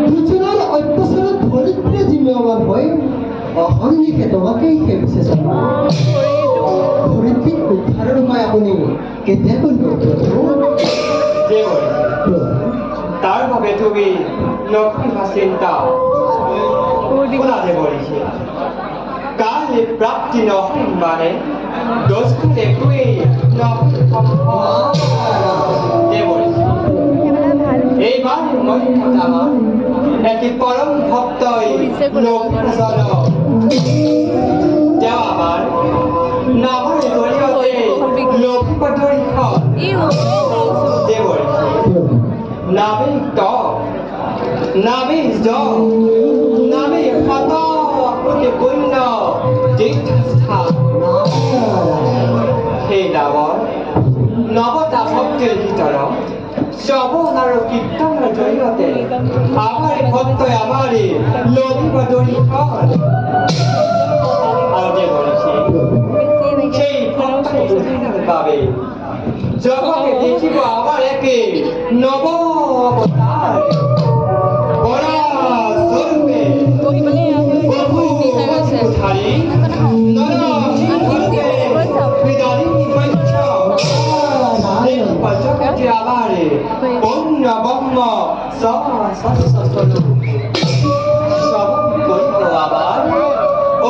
দুজনেৰ অত্যাচাৰে ধৰিত্ৰে জিম্মেওয়াৰ হয়ে অহংনিকে তোমাকেই হে বিশেষ ধৰিত্ৰীৰ উদ্ধাৰেৰ উপায় আপনি কেতিয়া কৰিব তাৰ বাবে তুমি নকৰিবা চিন্তা ওলালে বলিছে কালে প্ৰাপ্তি নহয় মানে দোষে একোৱেই এইবাৰ মহিমত আমাৰ এটি পৰম ভক্তই নবীজন তেওঁ আমাৰ নামৰ জৰিয়তে লক্ষীপদৰীখন নামে ত নামে জ নামে শত কোটি পুণ্য তীৰ্থস্থান সেই নামৰ নৱতা ভক্তিৰ ভিতৰত শ্ৰৱণ আৰু কীৰ্তনৰ জৰিয়তে আমাৰ ভক্তই আমাৰ লক্ষীপদৰীখন আয়োজন কৰিছে সেই ভক্তই বাবে জগতে দেখিব আমার একে নব অবতার বড়া স্বরূপে বহু ধারী জগতে আমার অন্য ব্রহ্ম সব আবার ও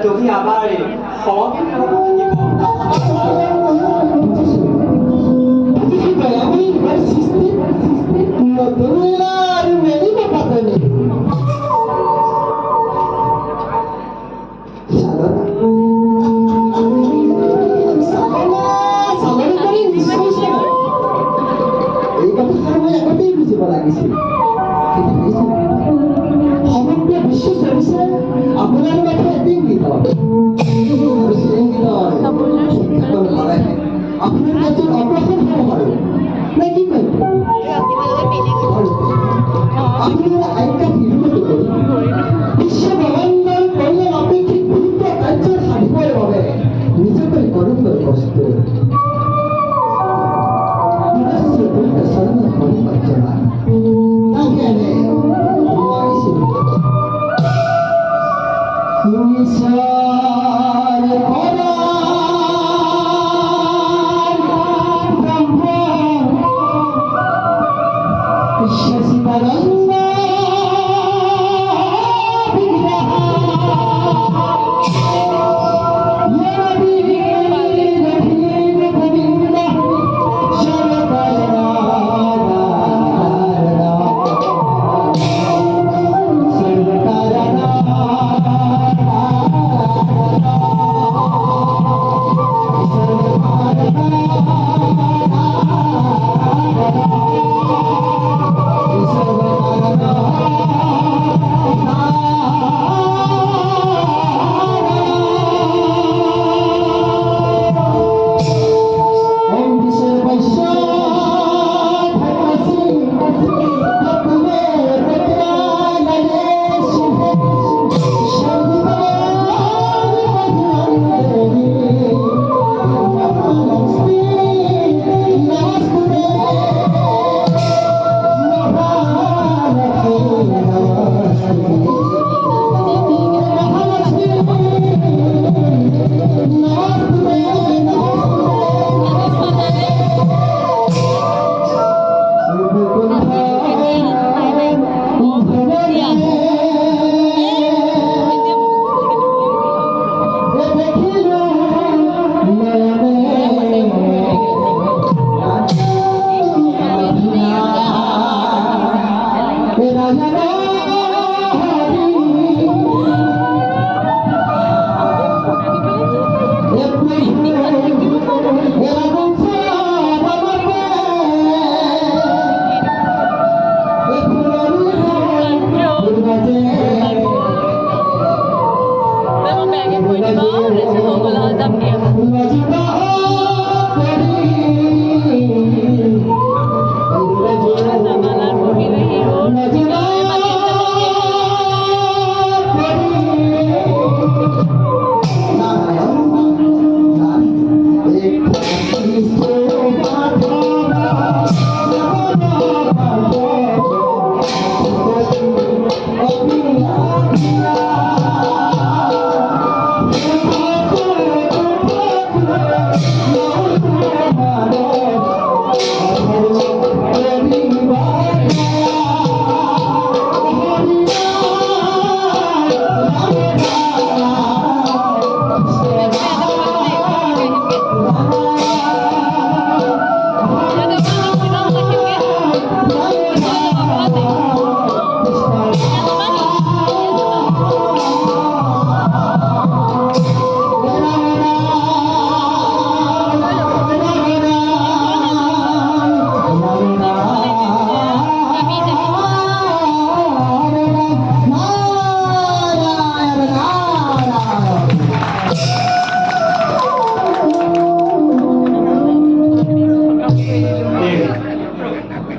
তুমি আমার আপোনাৰ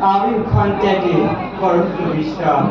আমি ওখান থেকে কৰতে বিশ্ৰাম